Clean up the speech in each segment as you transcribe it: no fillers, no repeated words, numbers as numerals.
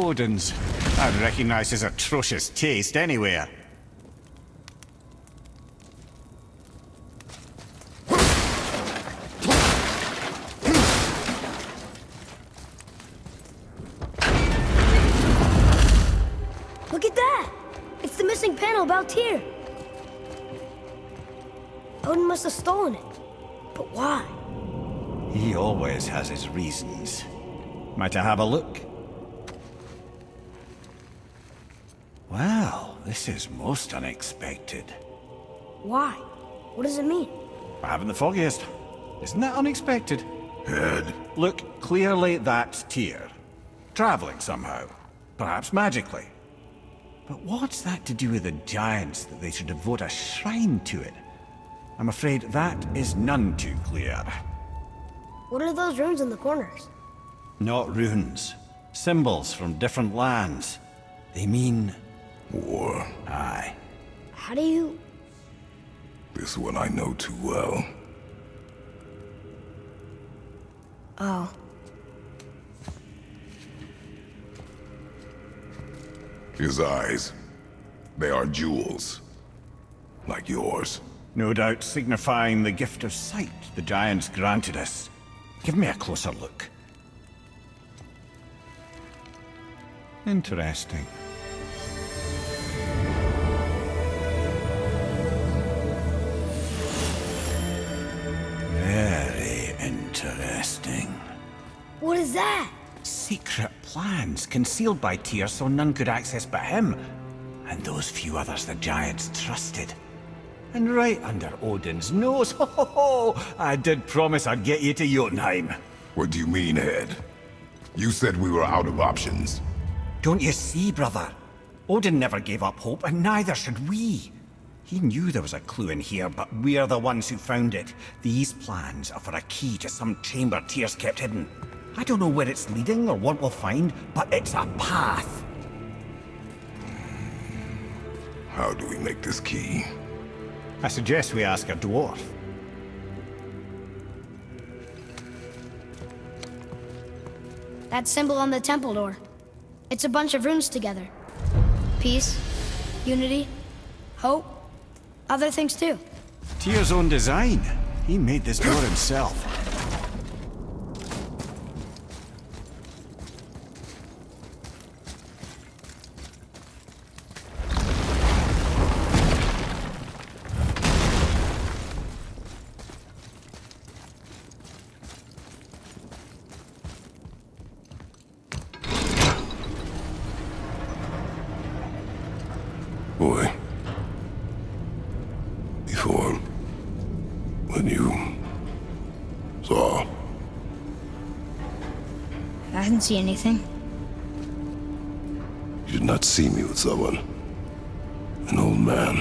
Odin's. I'd recognize his atrocious taste anywhere. Look at that! It's the missing panel about here. Odin must have stolen it. But why? He always has his reasons. Might I have a look? Well, this is most unexpected. Why? What does it mean? I haven't the foggiest. Isn't that unexpected? Head. Look, clearly that's Tyr. Traveling somehow. Perhaps magically. But what's that to do with the giants that they should devote a shrine to it? I'm afraid that is none too clear. What are those runes in the corners? Not runes. Symbols from different lands. They mean... War. Aye. How do you... This one I know too well. Oh. His eyes. They are jewels. Like yours. No doubt signifying the gift of sight the giants granted us. Give me a closer look. Interesting. Very interesting. What is that? Secret plans concealed by Tyr so none could access but him. And those few others the giants trusted. And right under Odin's nose, ho ho ho! I did promise I'd get you to Jotunheim. What do you mean, Head? You said we were out of options. Don't you see, brother? Odin never gave up hope, and neither should we. He knew there was a clue in here, but we're the ones who found it. These plans are for a key to some chamber Tyr's kept hidden. I don't know where it's leading or what we'll find, but it's a path. How do we make this key? I suggest we ask a dwarf. That symbol on the temple door. It's a bunch of runes together. Peace, unity, hope, other things too. Tyr's own design. He made this door himself. Boy. Before... when you... saw... I didn't see anything. You did not see me with someone. An old man.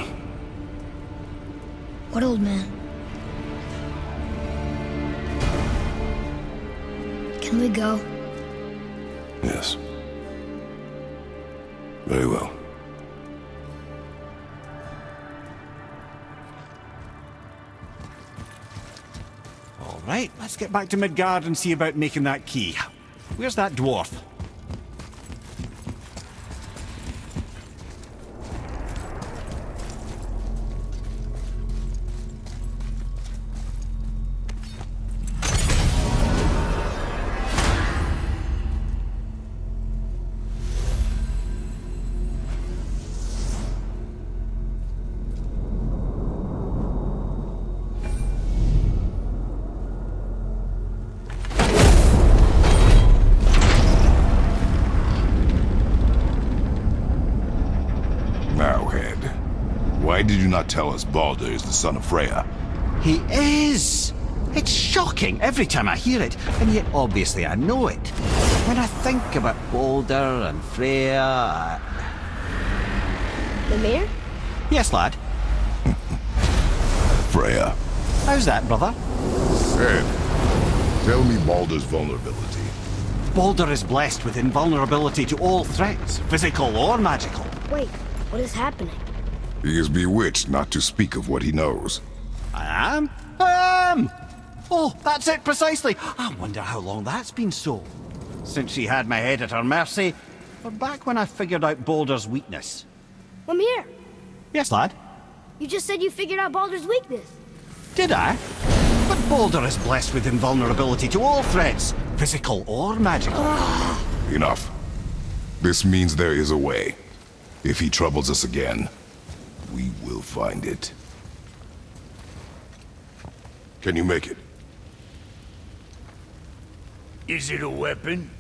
What old man? Can we go? Yes. Very well. All right, let's get back to Midgard and see about making that key. Where's that dwarf? Now, Head. Why did you not tell us Baldur is the son of Freya? He is! It's shocking every time I hear it, and yet obviously I know it. When I think about Baldur and Freya... The mayor? Yes, lad. Freya. How's that, brother? Head. Tell me Baldur's vulnerability. Baldur is blessed with invulnerability to all threats, physical or magical. Wait, what is happening? He is bewitched not to speak of what he knows. I am? I am! Oh, that's it precisely. I wonder how long that's been so. Since she had my head at her mercy, But back when I figured out Boulder's weakness. I'm here. Yes, lad? You just said you figured out Baldur's weakness. Did I? But Boulder is blessed with invulnerability to all threats, physical or magical. Enough. This means there is a way. If he troubles us again, we will find it. Can you make it? Is it a weapon?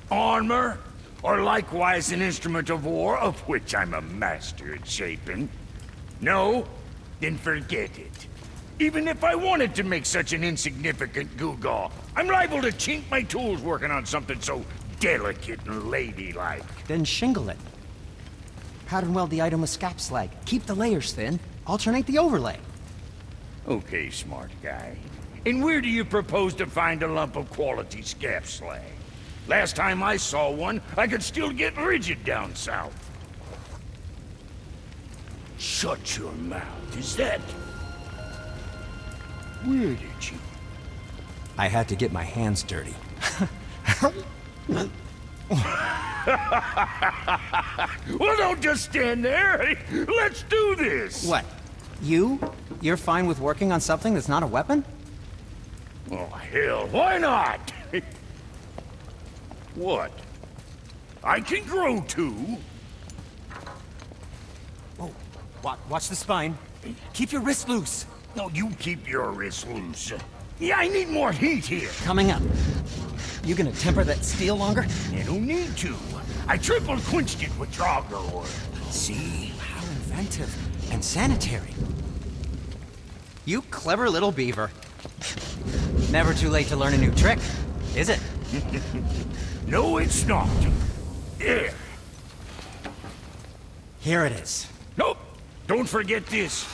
Armor? Or likewise an instrument of war, of which I'm a master at shaping? No? Then forget it. Even if I wanted to make such an insignificant gewgaw, I'm liable to chink my tools working on something so delicate and ladylike. Then shingle it. Pattern weld the item with scap slag. Keep the layers thin. Alternate the overlay. Okay, smart guy. And where do you propose to find a lump of quality scap slag? Last time I saw one, I could still get rigid down south. Shut your mouth, is that... Where did you... I had to get my hands dirty. Well, don't just stand there. Let's do this. What? You're fine with working on something that's not a weapon? Oh, hell, why not? What? I can grow too. Oh, watch the spine. Keep your wrist loose. No, you keep your wrist loose. Yeah, I need more heat here. Coming up. You gonna temper that steel longer? You don't need to. I triple quenched it with Draugr oil. See? How inventive. And sanitary. You clever little beaver. Never too late to learn a new trick, is it? No, it's not. There. Here it is. Nope. Don't forget this.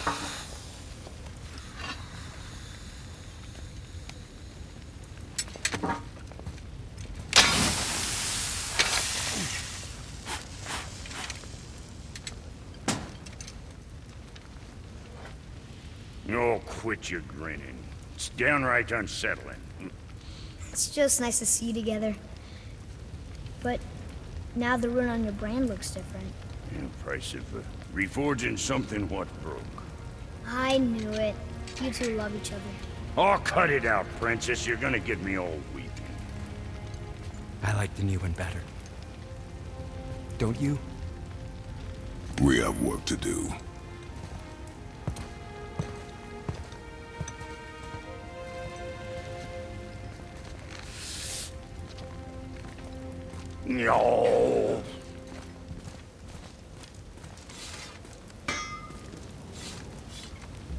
Oh, quit your grinning. It's downright unsettling. It's just nice to see you together. But now the rune on your brand looks different. Yeah, price of reforging something what broke. I knew it. You two love each other. Oh, cut it out, princess. You're gonna get me all weeping. I like the new one better. Don't you? We have work to do. No.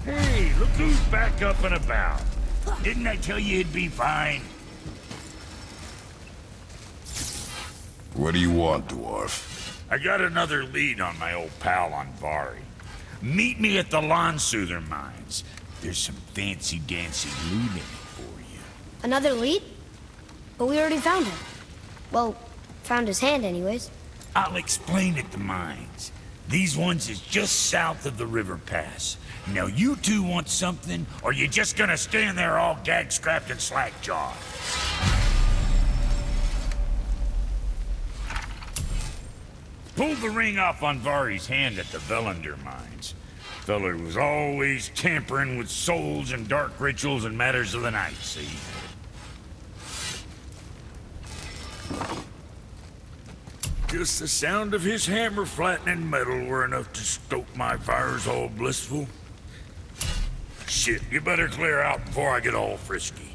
Hey, look who's back up and about. Didn't I tell you he'd be fine? What do you want, dwarf? I got another lead on my old pal on Vari. Meet me at the Lawn Soother Mines. There's some fancy-dancy loot in it for you. Another lead? But we already found him. Well, found his hand anyways. I'll explain at the mines. These ones is just south of the river pass. Now you two want something, or you just gonna stand there all gag-scrapped and slack-jawed? Pulled the ring off on Vari's hand at the Velander mines. Feller was always tampering with souls and dark rituals and matters of the night, see? Just the sound of his hammer flattening metal were enough to stoke my fires all blissful. Shit, you better clear out before I get all frisky.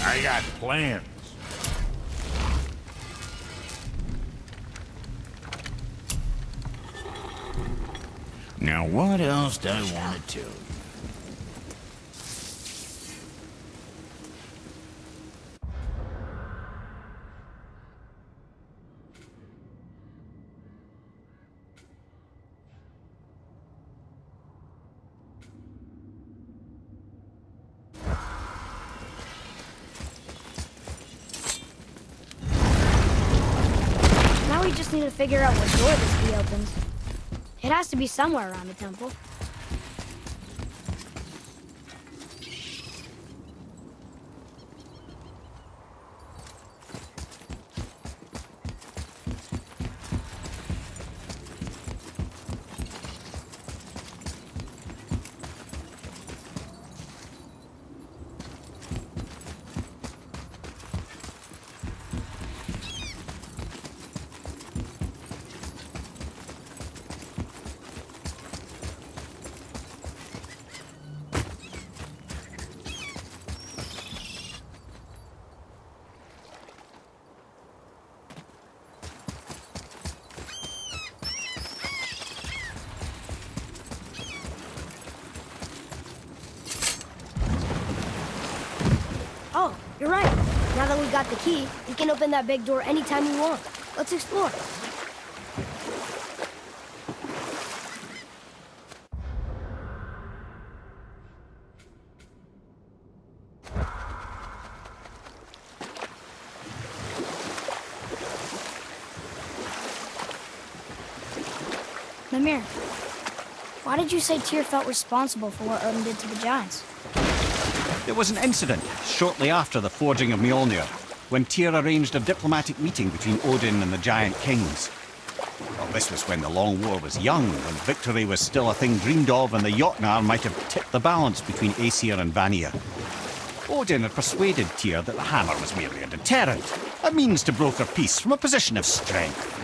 I got plans. Now, what else do I want to tell you? Now we just need to figure out what door this key opens. It has to be somewhere around the temple. Oh, you're right. Now that we got the key, we can open that big door anytime we want. Let's explore. Mimir, why did you say Tyr felt responsible for what Odin did to the Giants? There was an incident shortly after the forging of Mjolnir, when Tyr arranged a diplomatic meeting between Odin and the Giant Kings. Well, this was when the Long War was young, when victory was still a thing dreamed of, and the Jotnar might have tipped the balance between Aesir and Vanir. Odin had persuaded Tyr that the hammer was merely a deterrent, a means to broker peace from a position of strength.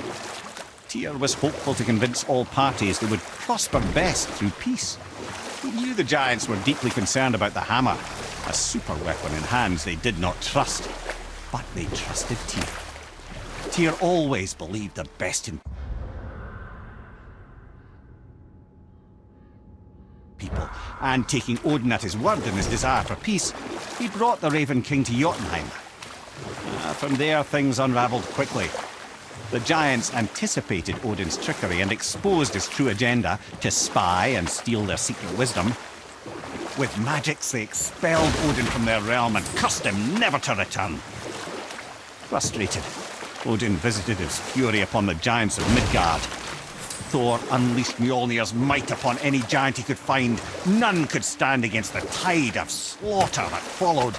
Tyr was hopeful to convince all parties they would prosper best through peace. He knew the Giants were deeply concerned about the hammer, a super weapon in hands they did not trust. But they trusted Tyr. Tyr always believed the best in people, and taking Odin at his word in his desire for peace, he brought the Raven King to Jotunheim. From there, things unravelled quickly. The Giants anticipated Odin's trickery and exposed his true agenda to spy and steal their secret wisdom. With magics, they expelled Odin from their realm and cursed him never to return. Frustrated, Odin visited his fury upon the giants of Midgard. Thor unleashed Mjolnir's might upon any giant he could find. None could stand against the tide of slaughter that followed.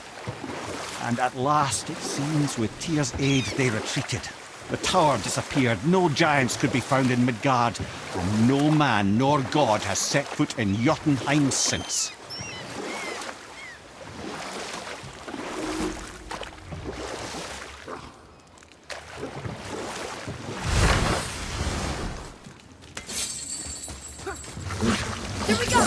And at last, it seems, with Tyr's aid, they retreated. The tower disappeared, no giants could be found in Midgard, and no man nor god has set foot in Jotunheim since. Here we go!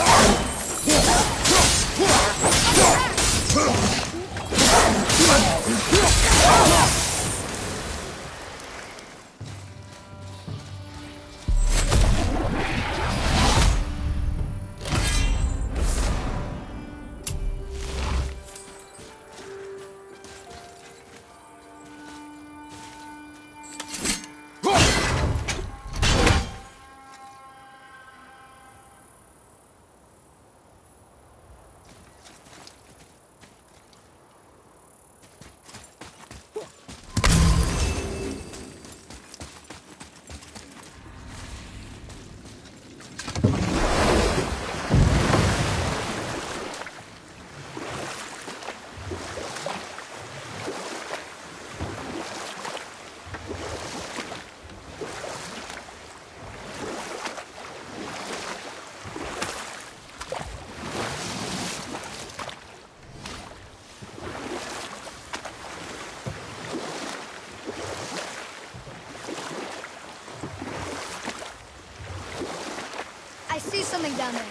I see something down there.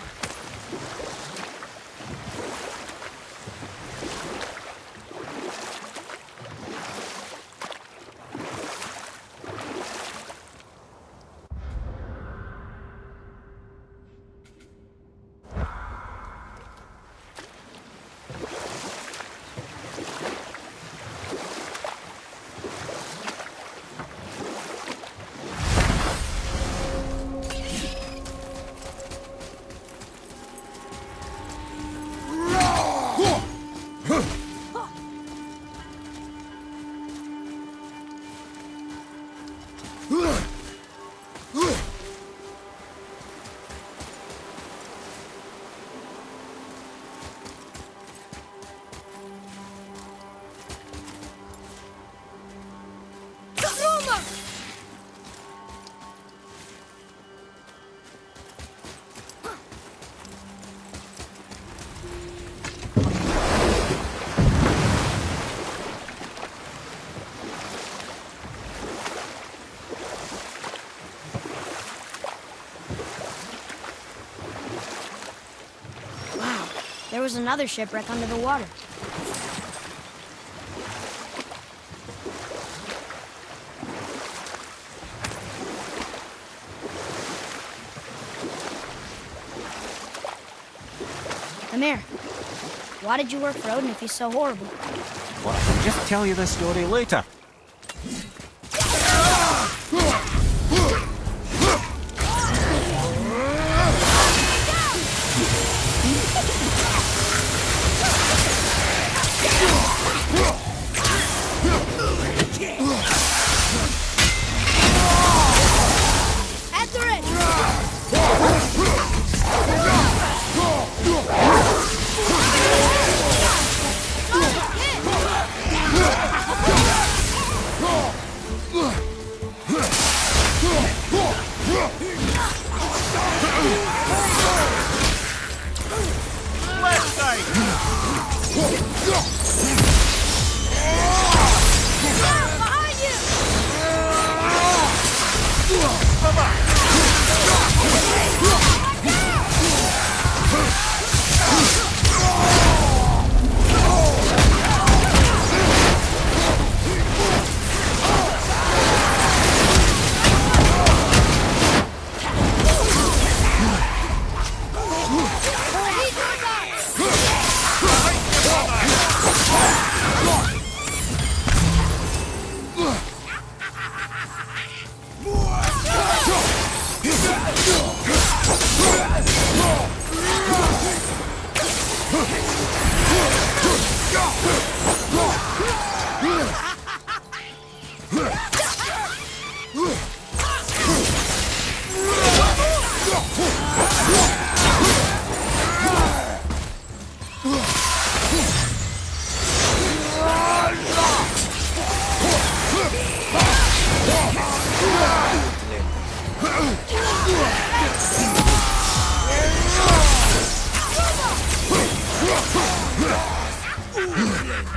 there was another shipwreck under the water. Amir, why did you work for Odin if he's so horrible? Well, I can just tell you the story later. After it! Left side! Behind you!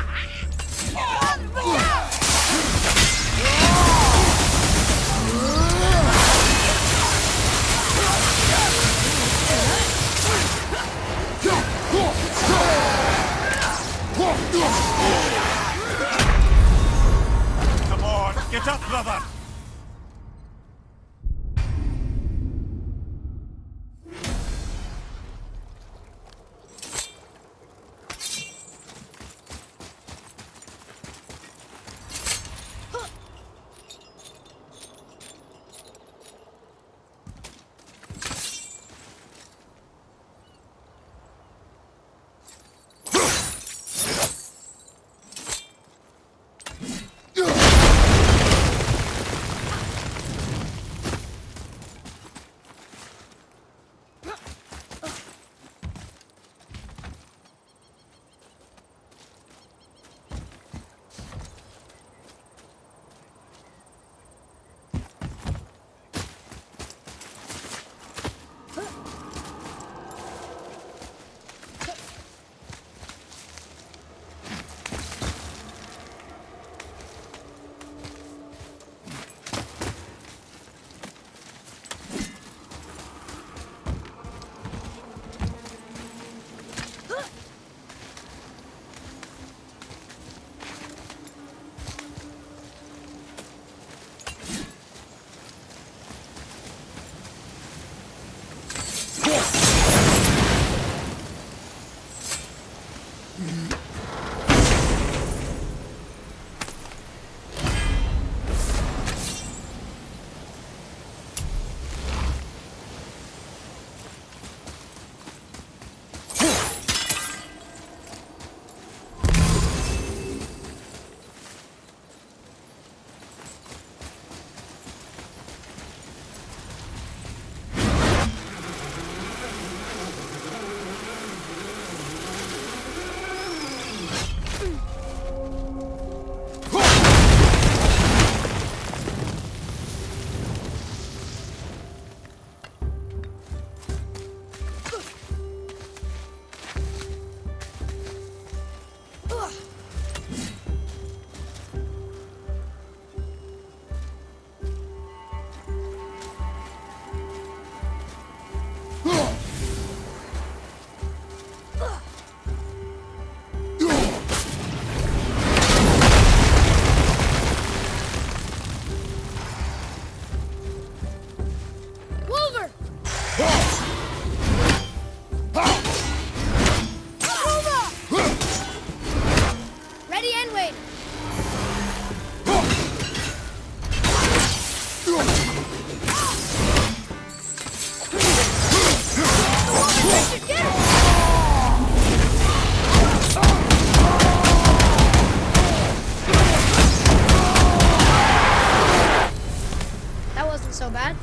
So bad?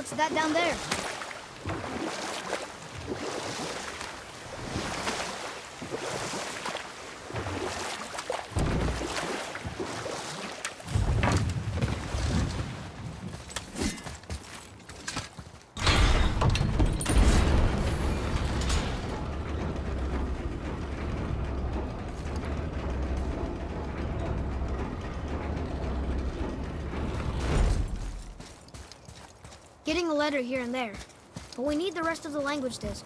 What's that down there? Getting a letter here and there, but we need the rest of the language disk.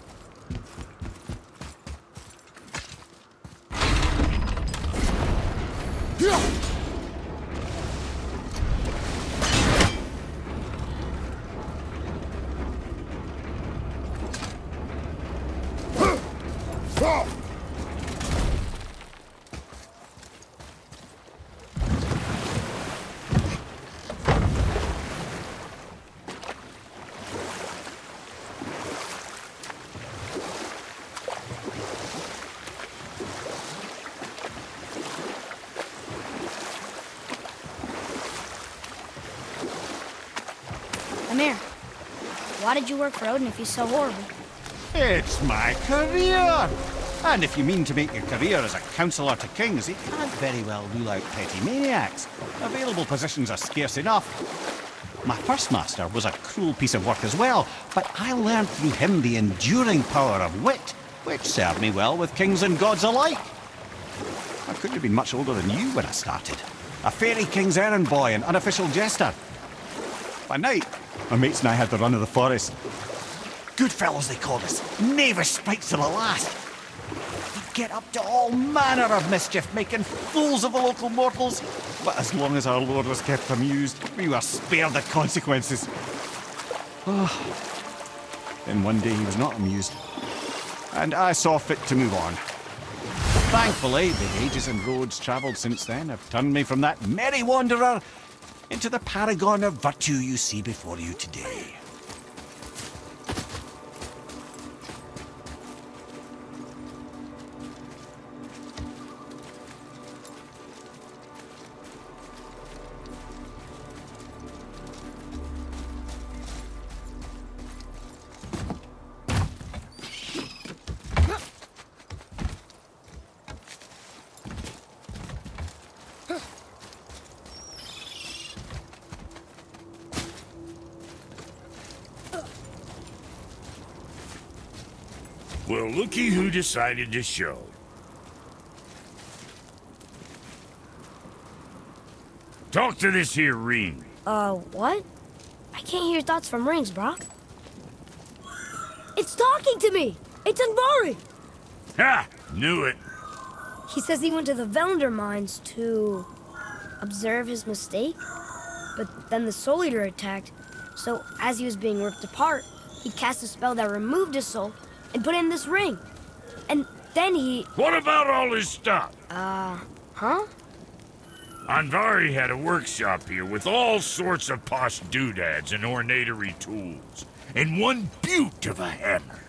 Amir, why did you work for Odin if he's so horrible? It's my career! And if you mean to make your career as a counsellor to kings, you can't very well rule out petty maniacs. Available positions are scarce enough. My first master was a cruel piece of work as well, but I learned through him the enduring power of wit, which served me well with kings and gods alike. I couldn't have been much older than you when I started. A fairy king's errand boy and unofficial jester. By night, my mates and I had the run of the forest. Good fellows, they called us. Knavish spikes to the last. We'd get up to all manner of mischief, making fools of the local mortals. But as long as our lord was kept amused, we were spared the consequences. Then one day he was not amused, and I saw fit to move on. Thankfully, the ages and roads travelled since then have turned me from that merry wanderer into the paragon of virtue you see before you today. Well, looky who decided to show. Talk to this here ring. What? I can't hear thoughts from rings, Brock. It's talking to me! It's Anvari! Ha! Knew it. He says he went to the Velander mines to observe his mistake, but then the Soul Eater attacked, so as he was being ripped apart, he cast a spell that removed his soul and put in this ring. And then he... What about all his stuff? Huh? Anvari had a workshop here with all sorts of posh doodads and ornatory tools, and one beaut of a hammer.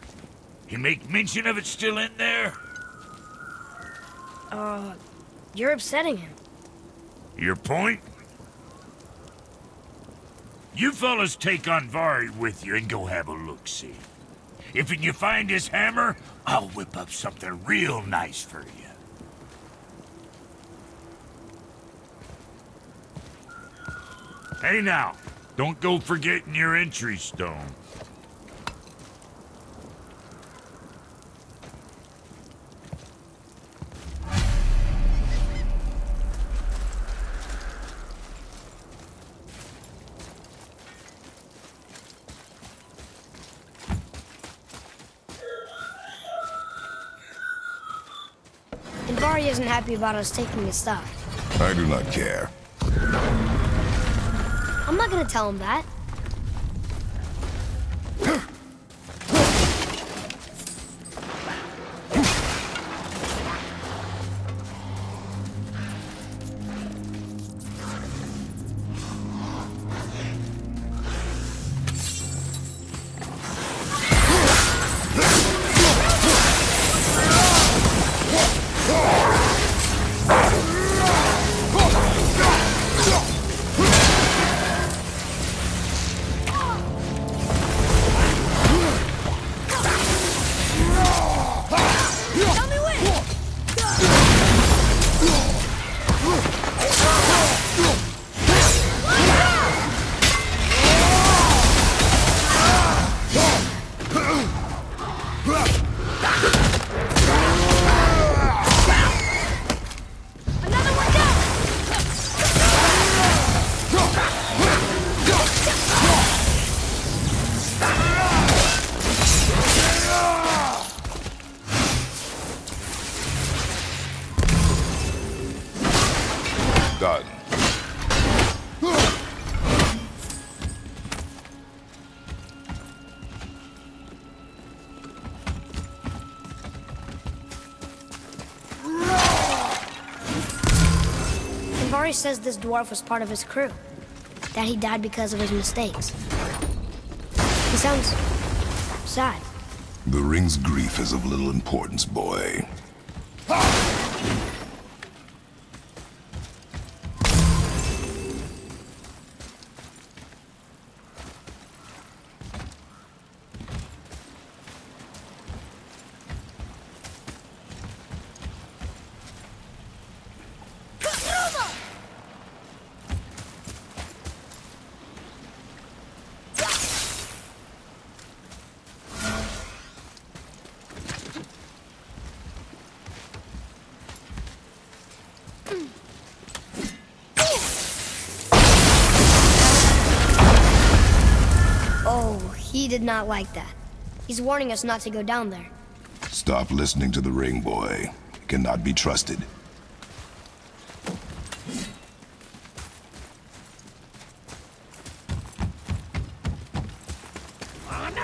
You make mention of it still in there? You're upsetting him. Your point? You fellas take Anvari with you and go have a look-see. If you find his hammer, I'll whip up something real nice for you. Hey now, don't go forgetting your entry stone. Anvari isn't happy about us taking his stuff. I do not care. I'm not gonna tell him that. done. Vari says this dwarf was part of his crew, that he died because of his mistakes. He sounds sad. The ring's grief is of little importance, boy. He did not like that. He's warning us not to go down there. Stop listening to the ring, boy. He cannot be trusted. I'm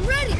ready!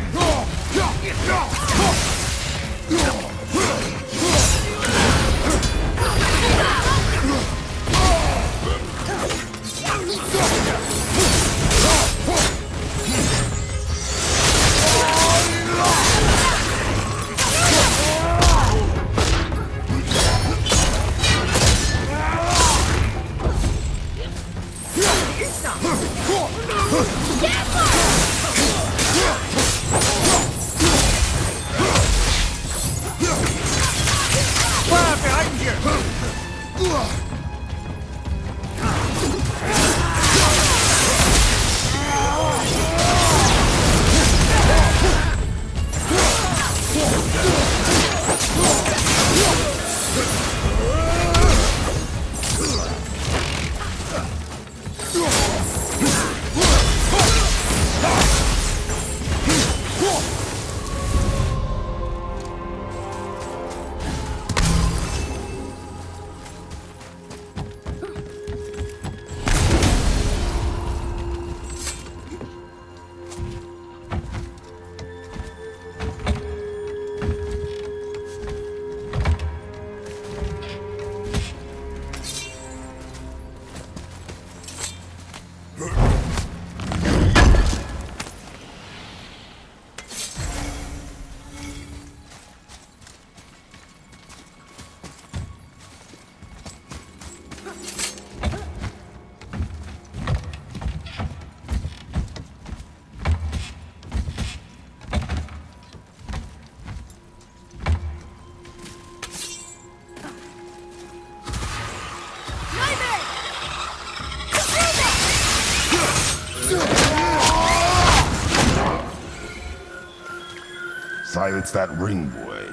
Silence that ring, boy.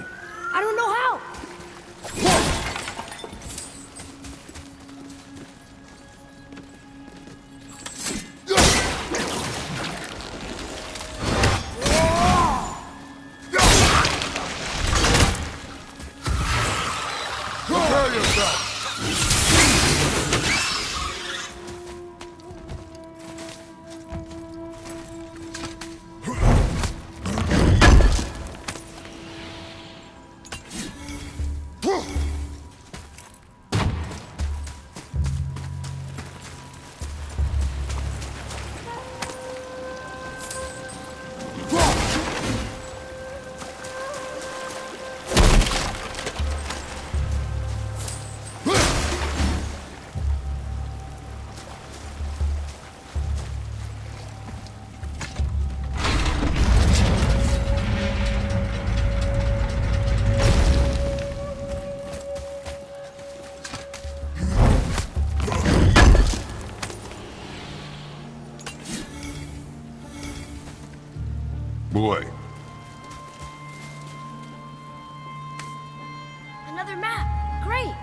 I don't know how! Prepare yourself! Boy. Another map. Great.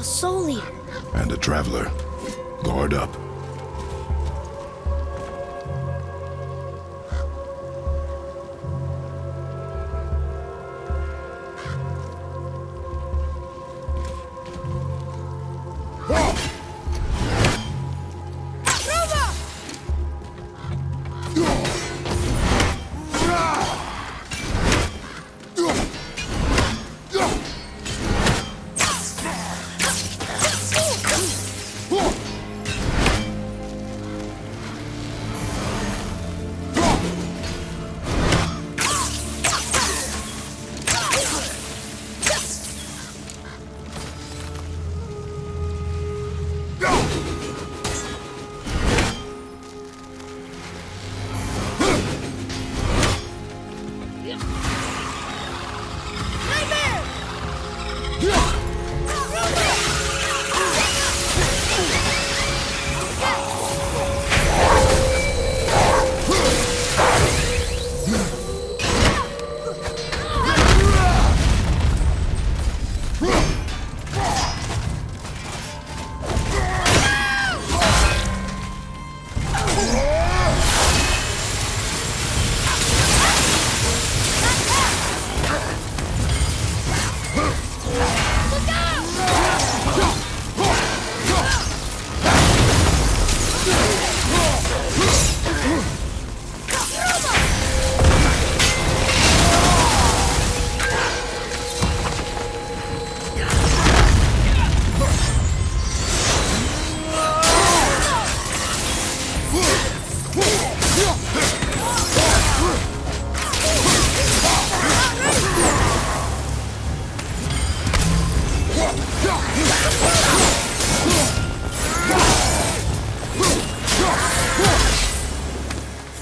A soul eater. And a traveler. Guard up.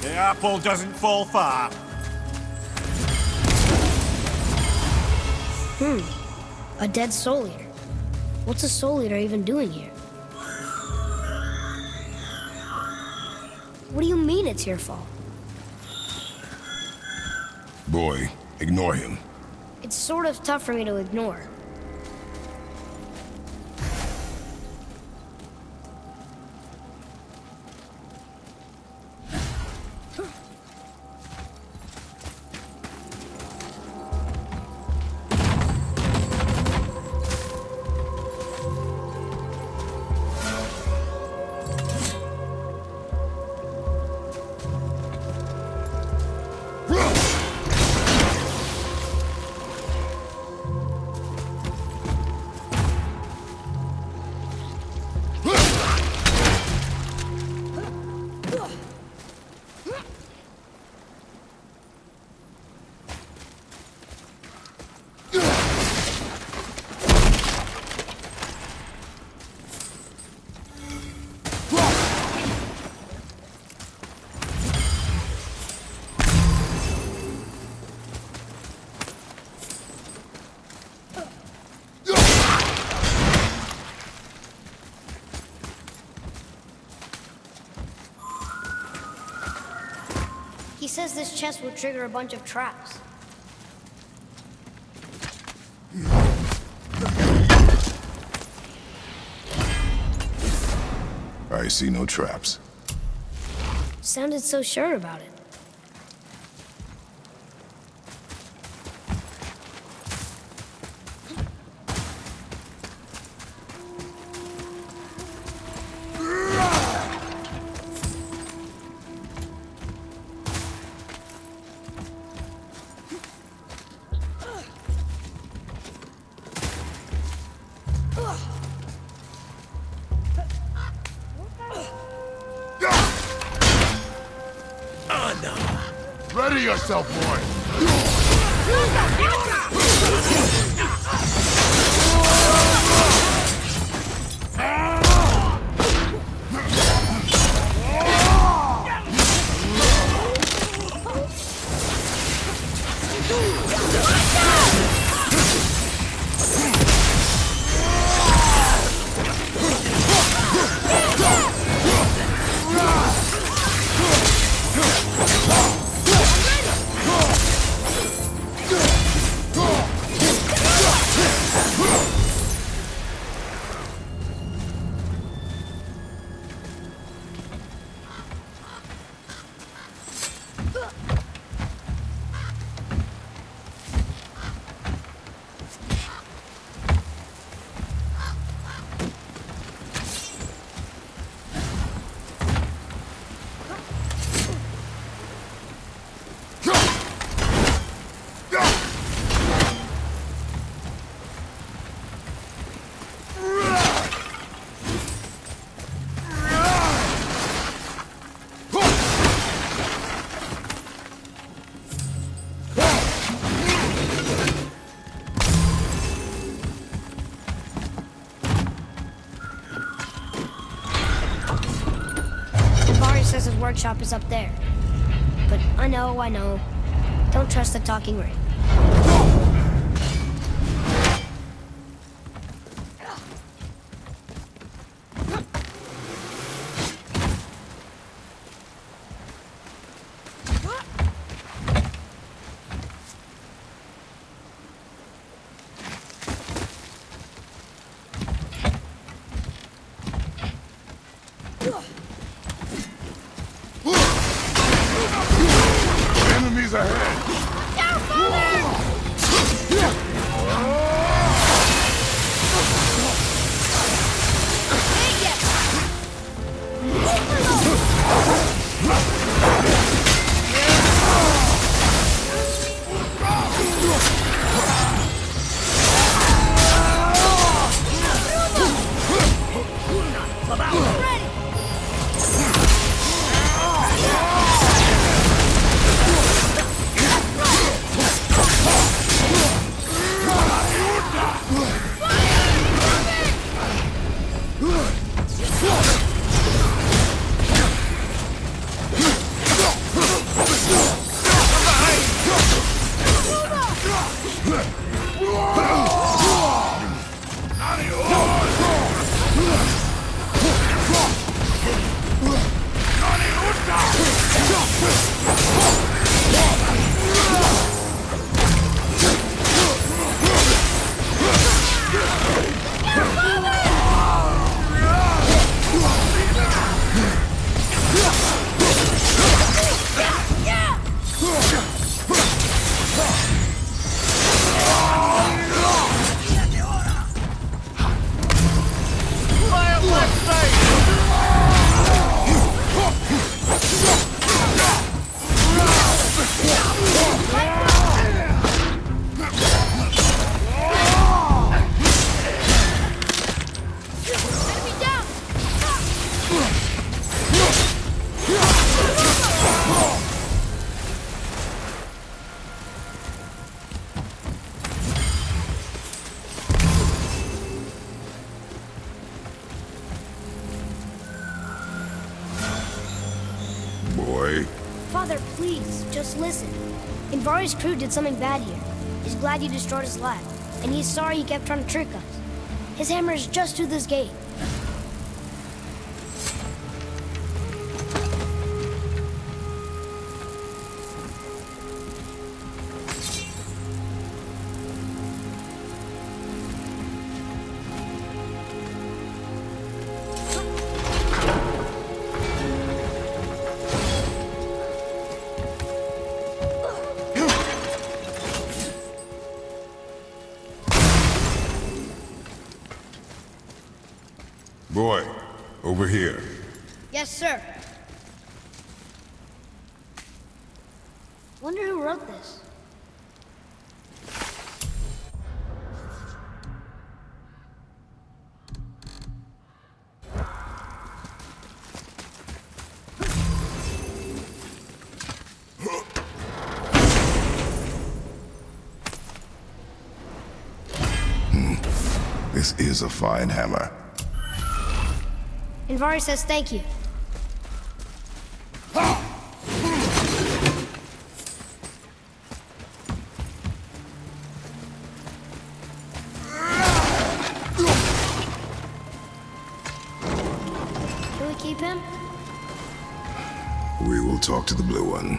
The apple doesn't fall far. A dead soul eater. What's a soul eater even doing here? What do you mean it's your fault? Boy, ignore him. It's sort of tough for me to ignore. He says this chest will trigger a bunch of traps. I see no traps. Sounded so sure about it. Ready yourself, boy! workshop is up there. But I know. Don't trust the talking ring. Enemies ahead! Father, please, just listen. Invari's crew did something bad here. He's glad you destroyed his lab, and he's sorry he kept trying to trick us. His hammer is just through this gate. Boy, over here. Yes, sir. Wonder who wrote this. This is a fine hammer. Invari says thank you. Can we keep him? We will talk to the blue one.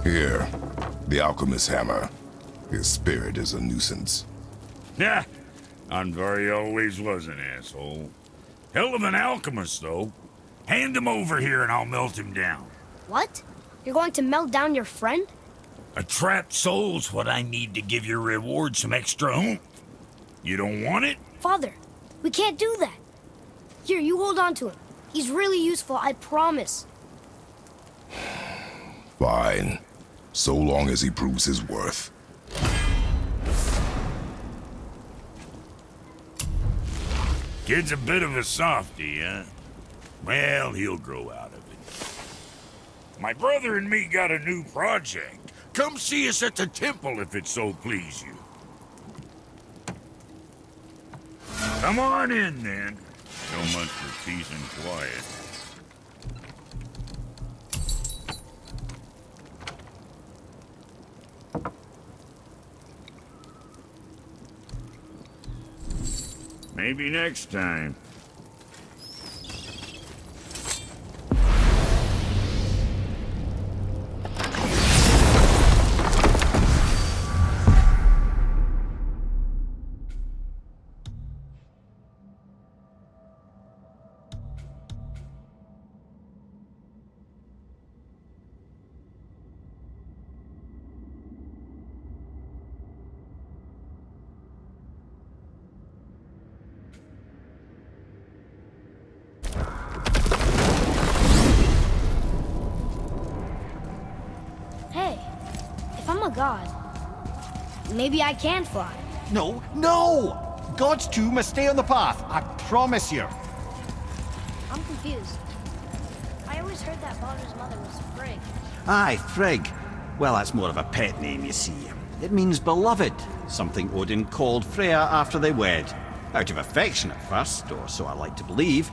Here, the alchemist's hammer. His spirit is a nuisance. Yeah, Andvari always was an asshole. Hell of an alchemist, though. Hand him over here and I'll melt him down. What? You're going to melt down your friend? A trapped soul's what I need to give your reward some extra oomph. You don't want it? Father, we can't do that. Here, you hold on to him. He's really useful, I promise. Fine. So long as he proves his worth. Kid's a bit of a softie, huh? Well, he'll grow out of it. My brother and me got a new project. Come see us at the temple if it so please you. Come on in, then. So much for peace and quiet. Maybe next time. Hey, if I'm a god, maybe I can fly. No, no! Gods too must stay on the path, I promise you. I'm confused. I always heard that Baldur's mother was Frigg. Aye, Frigg. Well, that's more of a pet name, you see. It means beloved, something Odin called Freya after they wed. Out of affection at first, or so I like to believe.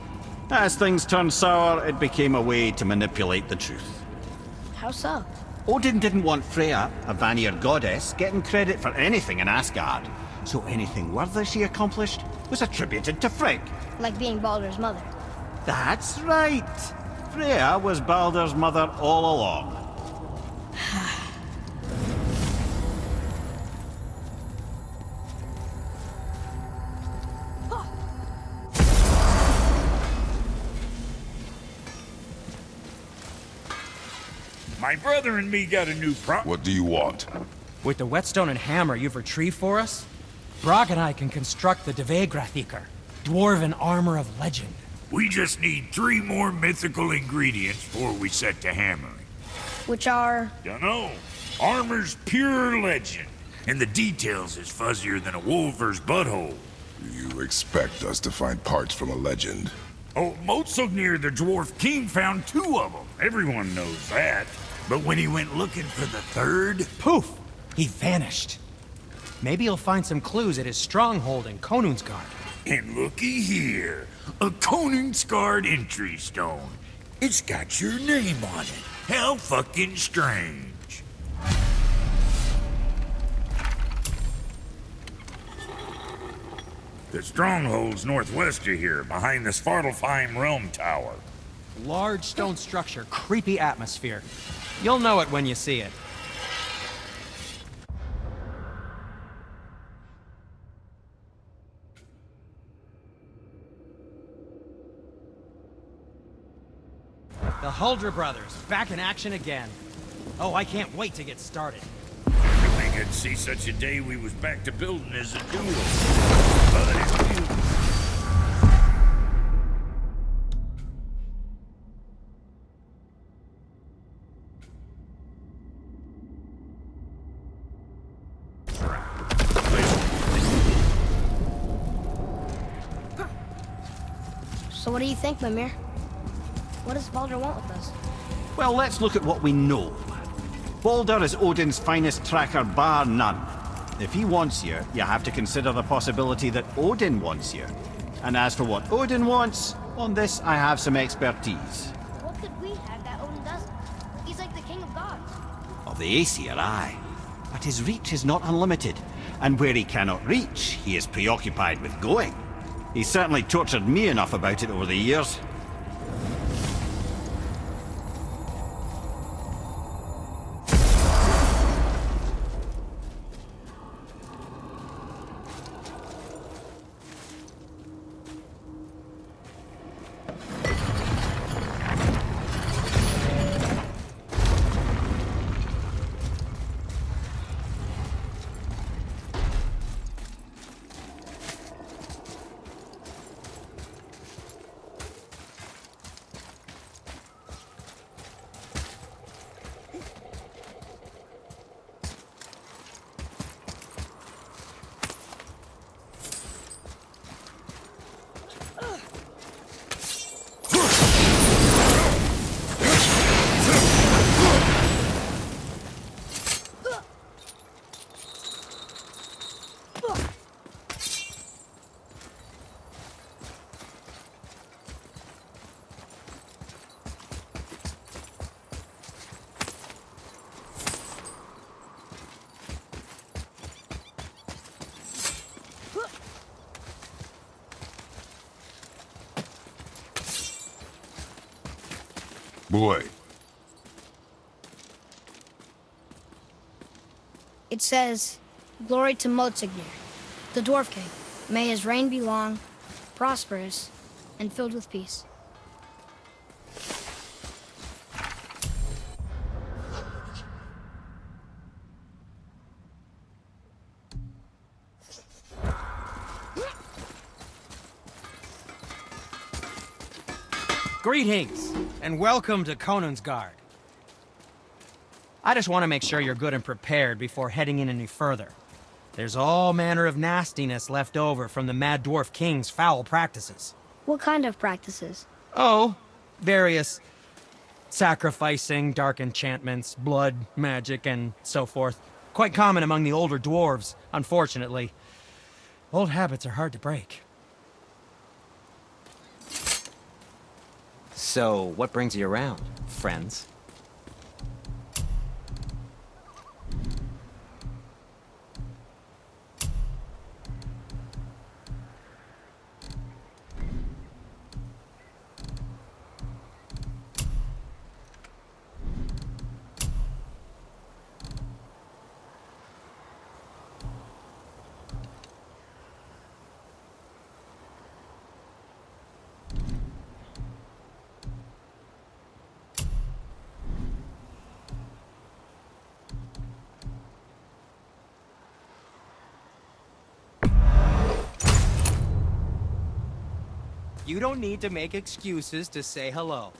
As things turned sour, it became a way to manipulate the truth. How so? Odin didn't want Freya, a Vanir goddess, getting credit for anything in Asgard. So anything worthy she accomplished was attributed to Frigg. Like being Baldur's mother. That's right! Freya was Baldur's mother all along. My brother and me got a new What do you want? With the whetstone and hammer you've retrieved for us, Brog and I can construct the Dvegrathikr, dwarven armor of legend. We just need 3 more mythical ingredients before we set to hammering. Which are... Dunno. Armor's pure legend, and the details is fuzzier than a wolver's butthole. You expect us to find parts from a legend? Oh, Motsognir the Dwarf King found 2 of them. Everyone knows that. But when he went looking for the 3rd... Poof! He vanished. Maybe he'll find some clues at his stronghold in Konungsgard. And looky here. A Konungsgard entry stone. It's got your name on it. How fucking strange. The stronghold's northwest of here, behind the Svartalfheim Realm Tower. Large stone structure, creepy atmosphere. You'll know it when you see it. The Huldra brothers, back in action again. Oh, I can't wait to get started. I think I'd see such a day we was back to building as a duo. But if you... So what do you think, Mimir? What does Baldur want with us? Well, let's look at what we know. Baldur is Odin's finest tracker bar none. If he wants you, you have to consider the possibility that Odin wants you. And as for what Odin wants, on this I have some expertise. What could we have that Odin doesn't? He's like the king of gods. Of the Aesir, aye. But his reach is not unlimited, and where he cannot reach, he is preoccupied with going. He's certainly tortured me enough about it over the years. Boy. It says, "Glory to Motsignir, the Dwarf King. May his reign be long, prosperous, and filled with peace." Greetings, and welcome to Conan's Guard. I just want to make sure you're good and prepared before heading in any further. There's all manner of nastiness left over from the Mad Dwarf King's foul practices. What kind of practices? Oh, various sacrificing, dark enchantments, blood, magic, and so forth. Quite common among the older dwarves, unfortunately. Old habits are hard to break. So, what brings you around, friends? You don't need to make excuses to say hello.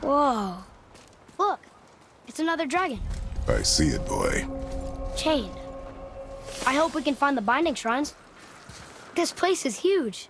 Whoa. Look, it's another dragon. I see it, boy. Chained. I hope we can find the binding shrines. This place is huge.